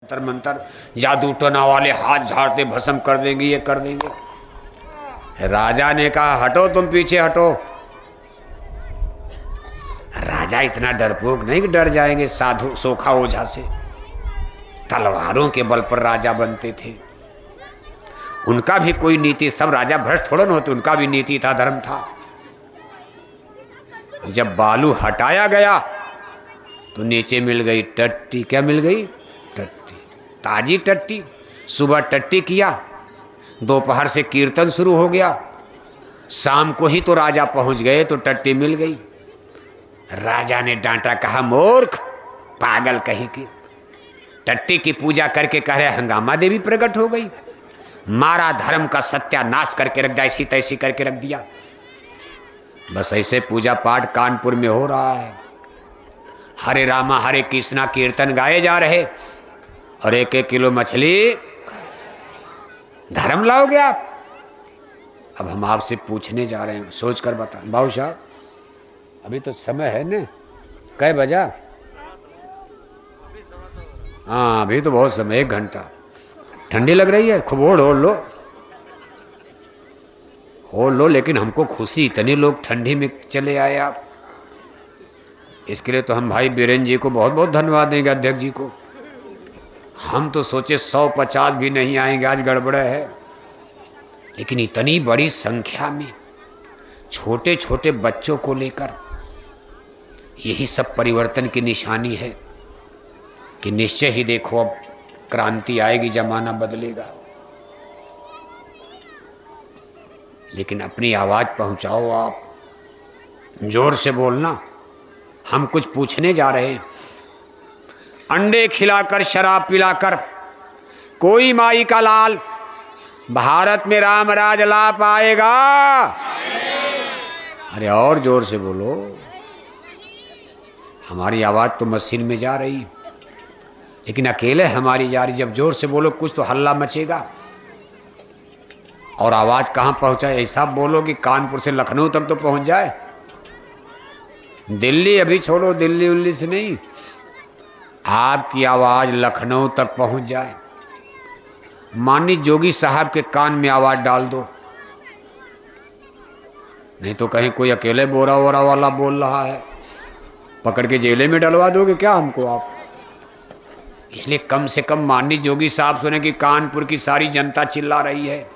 जंतर मंतर, जादू टोना वाले हाथ झाड़ते भस्म कर देंगे, ये कर देंगे। राजा ने कहा हटो तुम पीछे हटो। राजा इतना डरपोक नहीं कि डर जाएंगे साधु सोखा ओझा से। तलवारों के बल पर राजा बनते थे। उनका भी कोई नीति, सब राजा भ्रष्ट थोड़ा न होते, उनका भी नीति था, धर्म था। जब बालू हटाया गया तो नीचे मिल गई टट्टी। क्या मिल गई? टट्टी, ताजी टट्टी। सुबह टट्टी किया, दोपहर से कीर्तन शुरू हो गया, शाम को ही तो राजा पहुंच गए तो टट्टी मिल गई। राजा ने डांटा, कहा मूर्ख पागल कहीं की, टट्टी की पूजा करके कह रहे हंगामा देवी प्रकट हो गई। मारा, धर्म का सत्यानाश करके रख दिया, ऐसी तैसी करके रख दिया। बस ऐसे पूजा पाठ कानपुर में हो रहा है। हरे रामा हरे कृष्णा कीर्तन गाए जा रहे और 1-1 किलो मछली धर्म लाओगे आप। अब हम आपसे पूछने जा रहे हैं, सोच कर बता। बाबू साहब अभी तो समय है न, कै बजा? हाँ अभी तो बहुत समय, 1 घंटा। ठंडी लग रही है, खूब ओढ़ लो, लेकिन हमको खुशी, इतने लोग ठंडी में चले आए आप, इसके लिए तो हम भाई बीरेन जी को बहुत बहुत धन्यवाद देंगे, अध्यक्ष जी को। हम तो सोचे 150 भी नहीं आएंगे, आज गड़बड़ है। लेकिन इतनी बड़ी संख्या में छोटे छोटे बच्चों को लेकर, यही सब परिवर्तन की निशानी है कि निश्चय ही देखो अब क्रांति आएगी, जमाना बदलेगा। लेकिन अपनी आवाज पहुंचाओ, आप जोर से बोलना। हम कुछ पूछने जा रहे हैं। अंडे खिलाकर शराब पिलाकर कोई माई का लाल भारत में राम राज ला पाएगा? अरे और जोर से बोलो, हमारी आवाज तो मशीन में जा रही, लेकिन अकेले हमारी जा रही। जब जोर से बोलो कुछ तो हल्ला मचेगा। और आवाज कहाँ पहुंचाए? ऐसा बोलो कि कानपुर से लखनऊ तक तो पहुंच जाए। दिल्ली अभी छोड़ो, दिल्ली उल्ली से नहीं, आपकी आवाज लखनऊ तक पहुंच जाए। माननीय जोगी साहब के कान में आवाज डाल दो, नहीं तो कहीं कोई अकेले बोरा वोरा वाला बोल रहा है, पकड़ के जेले में डलवा दोगे क्या हमको आप? इसलिए कम से कम माननीय जोगी साहब सुने कि कानपुर की सारी जनता चिल्ला रही है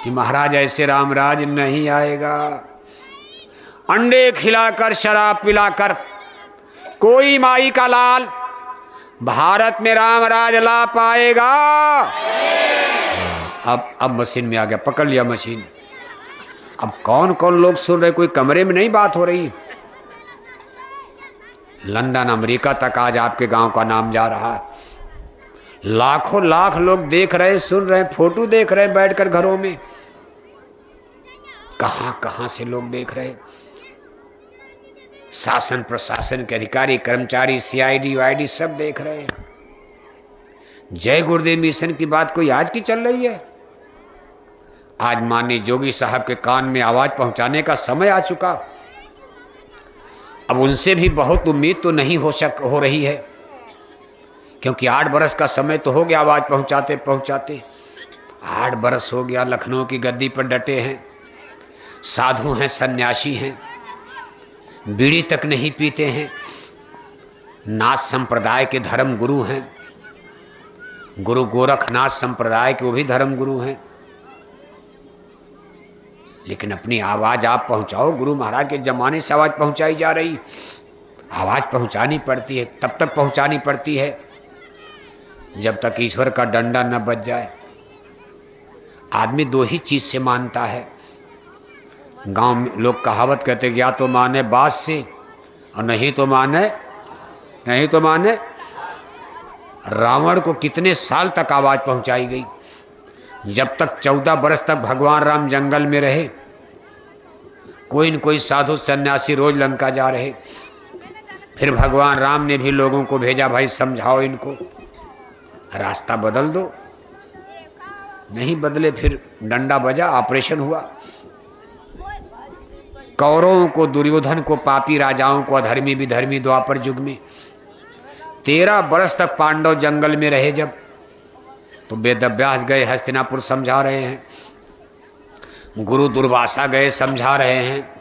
कि महाराज ऐसे रामराज नहीं आएगा। अंडे खिलाकर शराब पिलाकर कोई माई का लाल भारत में रामराज ला पाएगा? अब मशीन में आ गया, पकड़ लिया मशीन। अब कौन कौन लोग सुन रहे, कोई कमरे में नहीं बात हो रही, लंदन अमेरिका तक आज आपके गांव का नाम जा रहा है। लाखों लाख लोग देख रहे, सुन रहे, फोटो देख रहे बैठकर घरों में। कहां कहां से लोग देख रहे, शासन प्रशासन के अधिकारी कर्मचारी, सीआईडी वाईडी सब देख रहे हैं। जय गुरुदेव मिशन की बात कोई आज की चल रही है? आज माननीय जोगी साहब के कान में आवाज पहुंचाने का समय आ चुका। अब उनसे भी बहुत उम्मीद तो नहीं हो रही है, क्योंकि 8 बरस का समय तो हो गया आवाज पहुंचाते पहुंचाते। 8 बरस हो गया, लखनऊ की गद्दी पर डटे हैं, साधु हैं, सन्यासी हैं, बीड़ी तक नहीं पीते हैं, नाथ संप्रदाय के धर्म गुरु हैं, गुरु गोरखनाथ संप्रदाय के वो भी धर्म गुरु हैं। लेकिन अपनी आवाज आप पहुंचाओ। गुरु महाराज के जमाने से आवाज पहुंचाई जा रही, आवाज पहुंचानी पड़ती है, तब तक पहुंचानी पड़ती है जब तक ईश्वर का डंडा न बज जाए। आदमी 2 ही चीज से मानता है। गांव में लोग कहावत कहते कि या तो माने बात से और नहीं तो माने। रावण को कितने साल तक आवाज पहुंचाई गई? जब तक 14 बरस तक भगवान राम जंगल में रहे, कोई न कोई साधु सन्यासी रोज लंका जा रहे। फिर भगवान राम ने भी लोगों को भेजा, भाई समझाओ इनको, रास्ता बदल दो। नहीं बदले, फिर डंडा बजा, ऑपरेशन हुआ। कौरवों को, दुर्योधन को, पापी राजाओं को, अधर्मी विधर्मी द्वापर युग में 13 बरस तक पांडव जंगल में रहे जब, तो वेदव्यास गए हस्तिनापुर समझा रहे हैं, गुरु दुर्वासा गए समझा रहे हैं।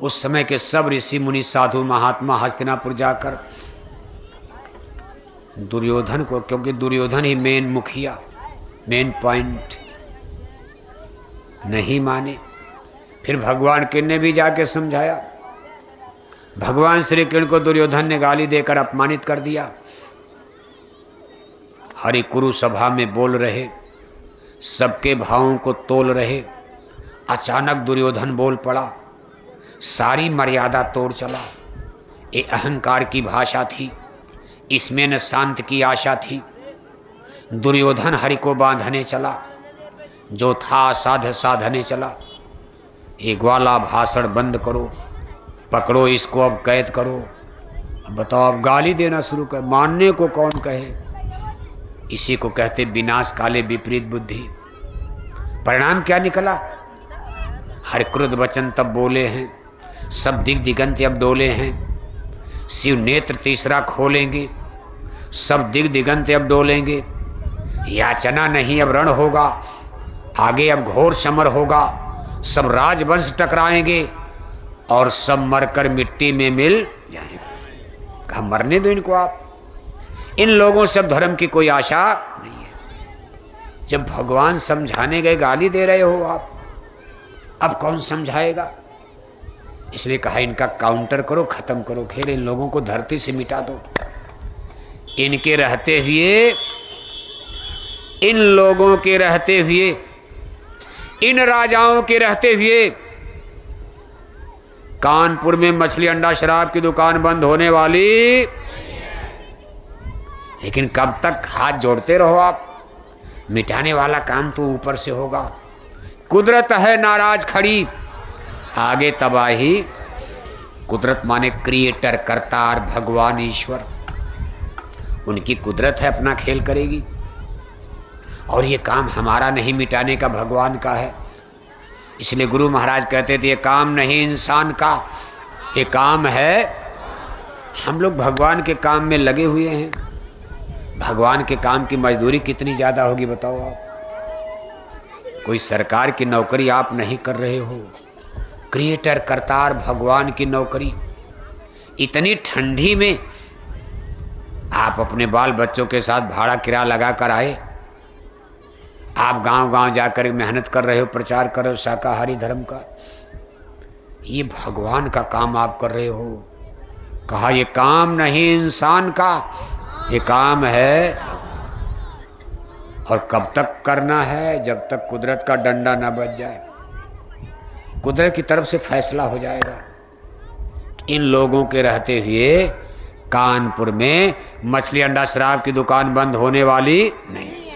उस समय के सब ऋषि मुनि साधु महात्मा हस्तिनापुर जाकर दुर्योधन को, क्योंकि दुर्योधन ही मेन मुखिया, मेन पॉइंट, नहीं माने। फिर भगवान कृष्ण ने भी जाके समझाया। भगवान श्री कृष्ण को दुर्योधन ने गाली देकर अपमानित कर दिया। हरि कुरु सभा में बोल रहे, सबके भावों को तोल रहे, अचानक दुर्योधन बोल पड़ा, सारी मर्यादा तोड़ चला। ये अहंकार की भाषा थी, इसमें न शांत की आशा थी। दुर्योधन हरि को बांधने चला, जो था साध साधने चला। एक वाला भाषण बंद करो, पकड़ो इसको, अब कैद करो। अब बताओ, अब गाली देना शुरू कर, मानने को कौन कहे? इसी को कहते विनाश काले विपरीत बुद्धि। परिणाम क्या निकला? हर क्रुद्ध वचन तब बोले हैं, सब दिग दिगंत अब डोले हैं। शिव नेत्र तीसरा खोलेंगे, सब दिग दिगंत अब डोलेंगे। याचना नहीं अब रण होगा, आगे अब घोर समर होगा। सब राजवंश टकराएंगे और सब मरकर मिट्टी में मिल जाएंगे। कहा मरने दो इनको, आप इन लोगों से अब धर्म की कोई आशा नहीं है। जब भगवान समझाने गए गाली दे रहे हो आप, अब कौन समझाएगा? इसलिए कहा इनका काउंटर करो, खत्म करो खेल, इन लोगों को धरती से मिटा दो। इनके रहते हुए, इन लोगों के रहते हुए, इन राजाओं के रहते हुए कानपुर में मछली अंडा शराब की दुकान बंद होने वाली। लेकिन कब तक हाथ जोड़ते रहो आप? मिटाने वाला काम तो ऊपर से होगा। कुदरत है नाराज खड़ी, आगे तबाही। कुदरत माने क्रिएटर, करतार, भगवान ईश्वर। उनकी कुदरत है, अपना खेल करेगी। और ये काम हमारा नहीं, मिटाने का भगवान का है। इसलिए गुरु महाराज कहते थे ये काम नहीं इंसान का, ये काम है। हम लोग भगवान के काम में लगे हुए हैं। भगवान के काम की मजदूरी कितनी ज़्यादा होगी बताओ आप? कोई सरकार की नौकरी आप नहीं कर रहे हो, क्रिएटर, करतार, भगवान की नौकरी। इतनी ठंडी में आप अपने बाल बच्चों के साथ भाड़ा किराया लगा कर आए, आप गांव गांव जाकर मेहनत कर रहे हो, प्रचार कर रहे हो शाकाहारी धर्म का। ये भगवान का काम आप कर रहे हो। कहा ये काम नहीं इंसान का, ये काम है। और कब तक करना है? जब तक कुदरत का डंडा न बज जाए। कुदरत की तरफ से फैसला हो जाएगा। इन लोगों के रहते हुए कानपुर में मछली अंडा शराब की दुकान बंद होने वाली नहीं।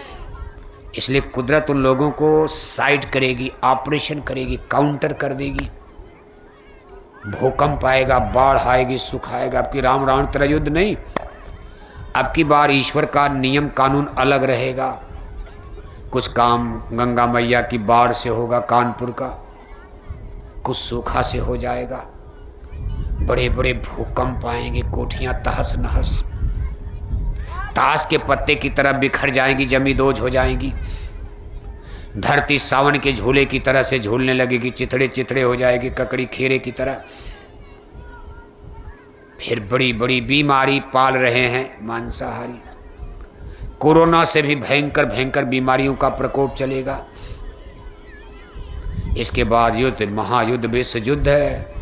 इसलिए कुदरत उन लोगों को साइड करेगी, ऑपरेशन करेगी, काउंटर कर देगी। भूकंप आएगा, बाढ़ आएगी, सुख आएगा। आपकी राम रावण तरह युद्ध नहीं, अब की बार ईश्वर का नियम कानून अलग रहेगा। कुछ काम गंगा मैया की बाढ़ से होगा कानपुर का, कुछ सूखा से हो जाएगा। बड़े बड़े भूकंप आएंगे, कोठियां तहस नहस, ताश के पत्ते की तरह बिखर जाएंगी, जमींदोज हो जाएंगी। धरती सावन के झूले की तरह से झूलने लगेगी, चिथड़े चिथड़े हो जाएगी, ककड़ी खीरे की तरह। फिर बड़ी बड़ी बीमारी पाल रहे हैं मांसाहारी। कोरोना से भी भयंकर भयंकर बीमारियों का प्रकोप चलेगा। इसके बाद युद्ध, महायुद्ध, विश्व युद्ध है,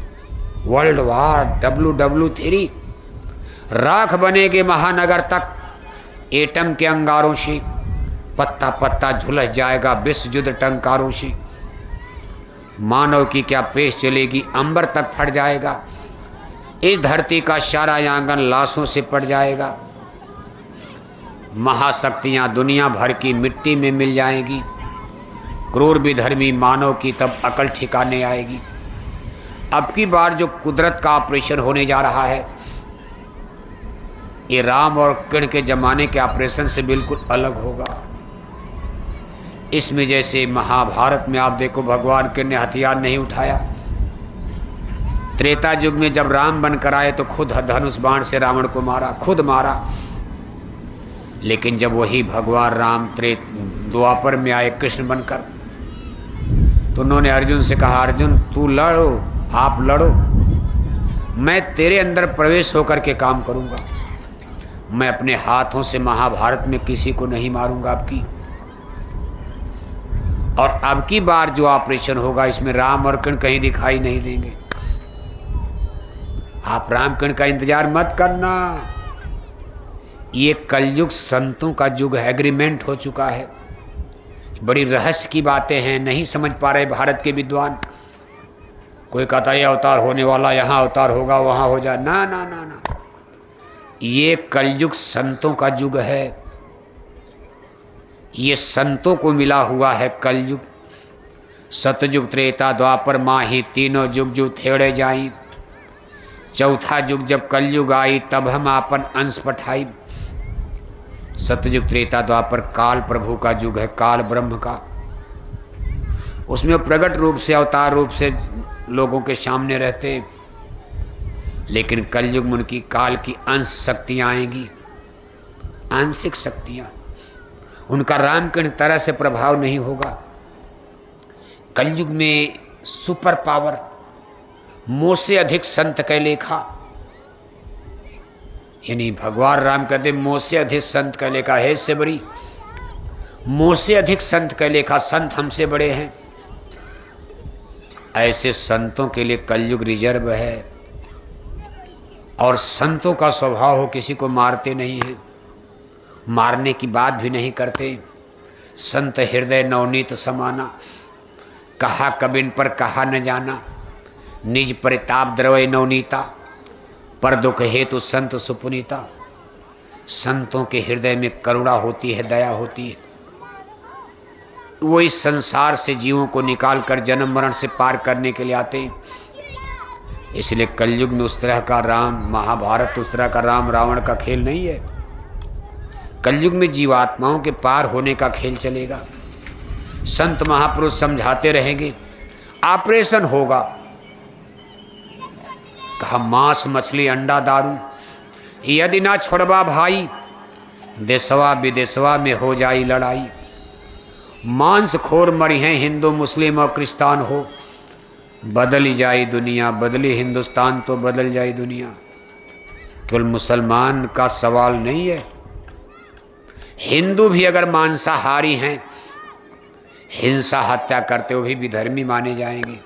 वर्ल्ड वार, WW3। राख बनेगे महानगर तक एटम के अंगारों से, पत्ता पत्ता झुलस जाएगा विश्व युद्ध टंकारों से। मानव की क्या पेश चलेगी, अंबर तक फट जाएगा। इस धरती का सारा आंगन लाशों से पड़ जाएगा। महाशक्तियां दुनिया भर की मिट्टी में मिल जाएंगी। क्रूर विधर्मी मानव की तब अकल ठिकाने आएगी। अब की बार जो कुदरत का ऑपरेशन होने जा रहा है, ये राम और कृष्ण के जमाने के ऑपरेशन से बिल्कुल अलग होगा। इसमें जैसे महाभारत में आप देखो, भगवान कृष्ण ने हथियार नहीं उठाया, त्रेता युग में जब राम बनकर आए तो खुद धनुष बाण से रावण को मारा, खुद मारा। लेकिन जब वही भगवान राम द्वापर में आए कृष्ण बनकर, तो उन्होंने अर्जुन से कहा, अर्जुन तू लड़ो, आप लड़ो, मैं तेरे अंदर प्रवेश होकर के काम करूंगा। मैं अपने हाथों से महाभारत में किसी को नहीं मारूंगा आपकी। और अब की बार जो ऑपरेशन होगा इसमें राम और कृष्ण कहीं दिखाई नहीं देंगे। आप राम कृष्ण का इंतजार मत करना। ये कलयुग संतों का युग है, एग्रीमेंट हो चुका है। बड़ी रहस्य की बातें हैं, नहीं समझ पा रहे भारत के विद्वान। कोई कहता है अवतार होने वाला, यहाँ अवतार होगा, वहाँ हो जाए। ना ना ना ना, ये कलयुग संतों का युग है। ये संतों को मिला हुआ है कलयुग। सतयुग त्रेता द्वापर माही तीनों युग जो थेड़े जाई। चौथा युग जब कलयुग आई तब हम आपन अंश पठाई। सतयुग त्रेता द्वापर काल प्रभु का युग है, काल ब्रह्म का। उसमें प्रकट रूप से अवतार रूप से लोगों के सामने रहते। लेकिन कलयुग में उनकी काल की अंश शक्तियाँ आएंगी, आंशिक शक्तियाँ। उनका रामकृष्ण तरह से प्रभाव नहीं होगा। कलयुग में सुपर पावर, मोह से अधिक संत कै लेखा। यानी भगवान राम कहते मोह से अधिक संत कै लेखा है से बड़ी, मोह से अधिक संत कै लेखा, संत हमसे बड़े हैं। ऐसे संतों के लिए कलयुग रिजर्व है। और संतों का स्वभाव हो किसी को मारते नहीं हैं, मारने की बात भी नहीं करते। संत हृदय नवनीत समाना, कहा कबिन पर कहा न जाना। निज परिताप द्रवय नवनीता, पर दुख हेतु संत सुपुनीता। संतों के हृदय में करुणा होती है, दया होती है। वो इस संसार से जीवों को निकाल कर जन्म मरण से पार करने के लिए आते हैं। इसलिए कलयुग में उस तरह का राम, महाभारत उस तरह का राम रावण का खेल नहीं है। कलयुग में जीवात्माओं के पार होने का खेल चलेगा। संत महापुरुष समझाते रहेंगे, ऑपरेशन होगा। कहा मांस मछली अंडा दारू यदि ना छोड़वा भाई, देशवा विदेशवा में हो जाई लड़ाई। मांस खोर मरी हैं हिंदू मुस्लिम और क्रिस्तान हो, बदली जाई दुनिया, बदली हिंदुस्तान तो बदल जाई दुनिया। केवल मुसलमान का सवाल नहीं है, हिंदू भी अगर मांसाहारी हैं, हिंसा हत्या करते हुए भी धर्मी माने जाएंगे।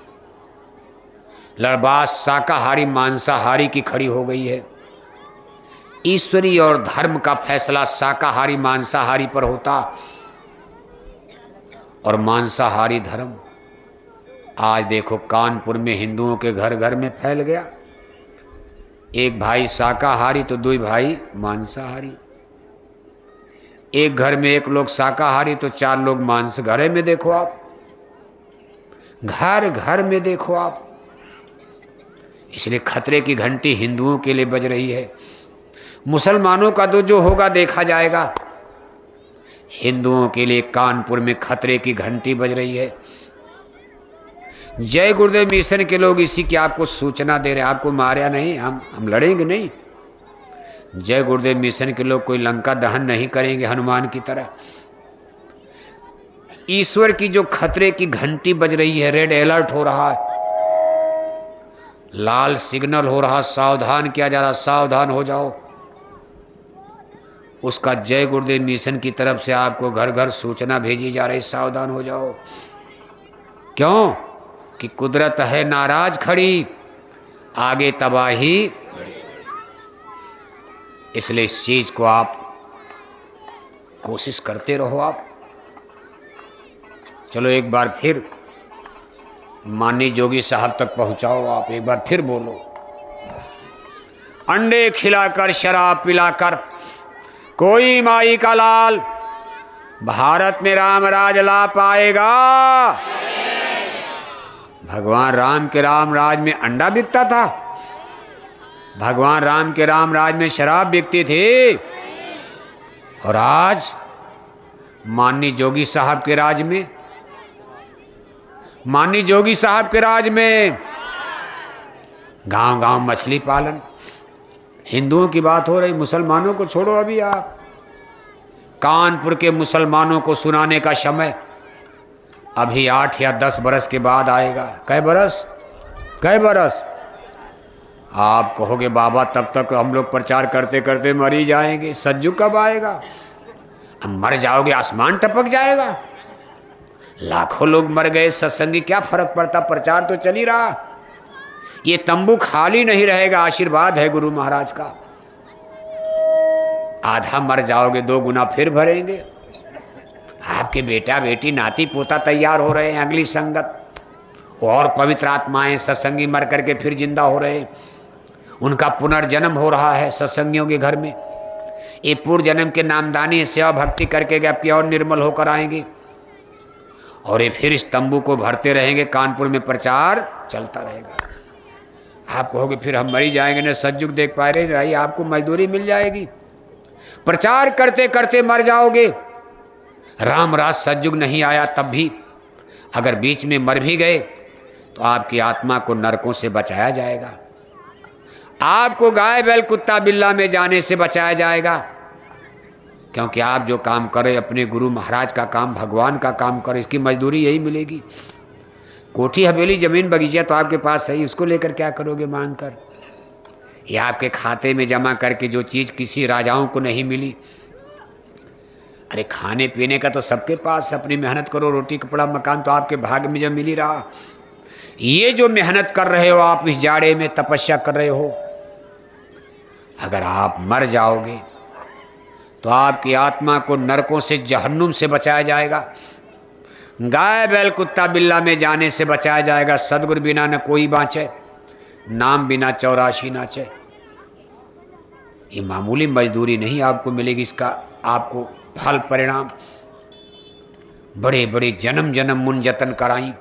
लड़बास शाकाहारी मांसाहारी की खड़ी हो गई है। ईश्वरी और धर्म का फैसला शाकाहारी मांसाहारी पर होता और मांसाहारी धर्म। आज देखो कानपुर में हिंदुओं के घर घर में फैल गया। एक भाई शाकाहारी तो दो भाई मांसाहारी। एक घर में एक लोग शाकाहारी तो चार लोग मांस। घरे में देखो आप, घर घर में देखो आप। इसलिए खतरे की घंटी हिंदुओं के लिए बज रही है। मुसलमानों का तो जो होगा देखा जाएगा। हिंदुओं के लिए कानपुर में खतरे की घंटी बज रही है। जय गुरुदेव मिशन के लोग इसी की आपको सूचना दे रहे हैं। आपको मारा नहीं, हम लड़ेंगे नहीं। जय गुरुदेव मिशन के लोग कोई लंका दहन नहीं करेंगे हनुमान की तरह। ईश्वर की जो खतरे की घंटी बज रही है, रेड अलर्ट हो रहा है, लाल सिग्नल हो रहा, सावधान किया जा रहा, सावधान हो जाओ। उसका जय गुरुदेव मिशन की तरफ से आपको घर घर सूचना भेजी जा रही, सावधान हो जाओ। क्यों? कि कुदरत है नाराज खड़ी, आगे तबाही। इसलिए इस चीज को आप कोशिश करते रहो। आप चलो एक बार फिर माननीय जोगी साहब तक पहुंचाओ। आप एक बार फिर बोलो, अंडे खिलाकर शराब पिलाकर कोई माई का लाल भारत में राम राज ला पाएगा। भगवान राम के राम राज में अंडा बिकता था, भगवान राम के राम राज में शराब बिकती थी। और आज माननीय जोगी साहब के राज में, माननीय जोगी साहब के राज में गांव गांव मछली पालन। हिंदुओं की बात हो रही, मुसलमानों को छोड़ो अभी आप। कानपुर के मुसलमानों को सुनाने का समय अभी 8 या 10 बरस के बाद आएगा। कै बरस? आप कहोगे बाबा तब तक हम लोग प्रचार करते करते मर ही जाएंगे, सतयुग कब आएगा? अब मर जाओगे आसमान टपक जाएगा। लाखों लोग मर गए, सत्संगी क्या फर्क पड़ता, प्रचार तो चल ही रहा। ये तंबू खाली नहीं रहेगा, आशीर्वाद है गुरु महाराज का। आधा मर जाओगे, 2 गुना फिर भरेंगे। आपके बेटा बेटी नाती पोता तैयार हो रहे हैं, अगली संगत और पवित्र आत्माएं सत्संगी मर करके फिर जिंदा हो रहे हैं। उनका पुनर्जन्म हो रहा है सत्संगियों के घर में। ये पूर्व जन्म के नामदानी सेवा भक्ति करके गए, प्योर निर्मल होकर आएंगे और ये फिर इस तंबू को भरते रहेंगे। कानपुर में प्रचार चलता रहेगा। आप कहोगे फिर हम मरी जाएंगे, न सतयुग देख पा रहे। भाई आपको मजदूरी मिल जाएगी, प्रचार करते करते मर जाओगे। राम राज सतयुग नहीं आया तब भी अगर बीच में मर भी गए तो आपकी आत्मा को नरकों से बचाया जाएगा। आपको गाय बैल कुत्ता बिल्ला में जाने से बचाया जाएगा, क्योंकि आप जो काम करें अपने गुरु महाराज का काम, भगवान का काम करें, इसकी मजदूरी यही मिलेगी। कोठी हवेली जमीन बगीचा तो आपके पास है, उसको लेकर क्या करोगे मांग कर? ये आपके खाते में जमा करके जो चीज़ किसी राजाओं को नहीं मिली। अरे खाने पीने का तो सबके पास, अपनी मेहनत करो, रोटी कपड़ा मकान तो आपके भाग्य में जो मिल ही रहा। ये जो मेहनत कर रहे हो आप, इस जाड़े में तपस्या कर रहे हो, अगर आप मर जाओगे तो आपकी आत्मा को नरकों से, जहन्नुम से बचाया जाएगा। गाय बैल कुत्ता बिल्ला में जाने से बचाया जाएगा। सदगुरु बिना न कोई बाँचे, नाम बिना 84 नाचे। ये मामूली मजदूरी नहीं आपको मिलेगी, इसका आपको फल परिणाम। बड़े बड़े जन्म जन्म मुन जतन कराई,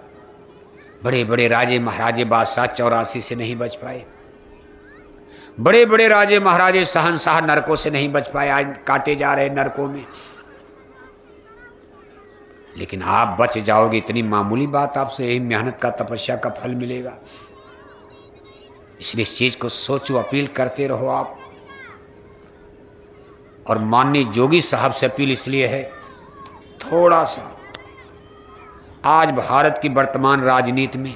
बड़े बड़े राजे महाराजे बादशाह 84 से नहीं बच पाए। बड़े बड़े राजे महाराजे शहंशाह नरकों से नहीं बच पाए, आज काटे जा रहे नरकों में। लेकिन आप बच जाओगे, इतनी मामूली बात, आपसे यही मेहनत का तपस्या का फल मिलेगा। इसलिए इस चीज को सोचो, अपील करते रहो आप। और माननीय जोगी साहब से अपील इसलिए है, थोड़ा सा आज भारत की वर्तमान राजनीति में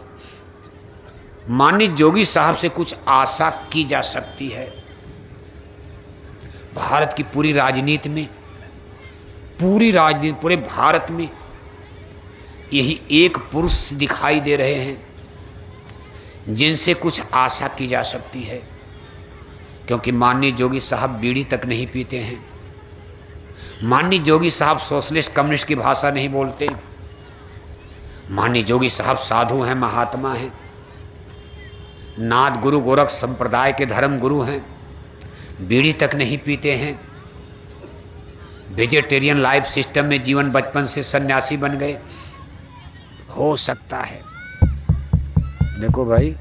माननीय जोगी साहब से कुछ आशा की जा सकती है। भारत की पूरी राजनीति में, पूरे भारत में यही एक पुरुष दिखाई दे रहे हैं जिनसे कुछ आशा की जा सकती है। क्योंकि माननीय जोगी साहब बीड़ी तक नहीं पीते हैं। माननीय जोगी साहब सोशलिस्ट कम्युनिस्ट की भाषा नहीं बोलते। माननीय जोगी साहब साधु हैं, महात्मा हैं, नाथ गुरु गोरख संप्रदाय के धर्म गुरु हैं, बीड़ी तक नहीं पीते हैं, वेजिटेरियन लाइफ सिस्टम में जीवन बचपन से सन्यासी बन गए। हो सकता है, देखो भाई,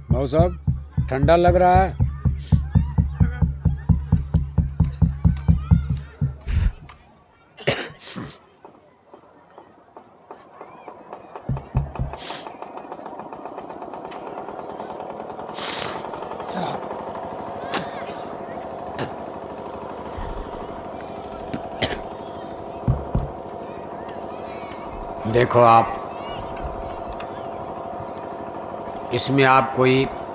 भाऊ साहब ठंडा लग रहा है। देखो आप, इसमें आप कोई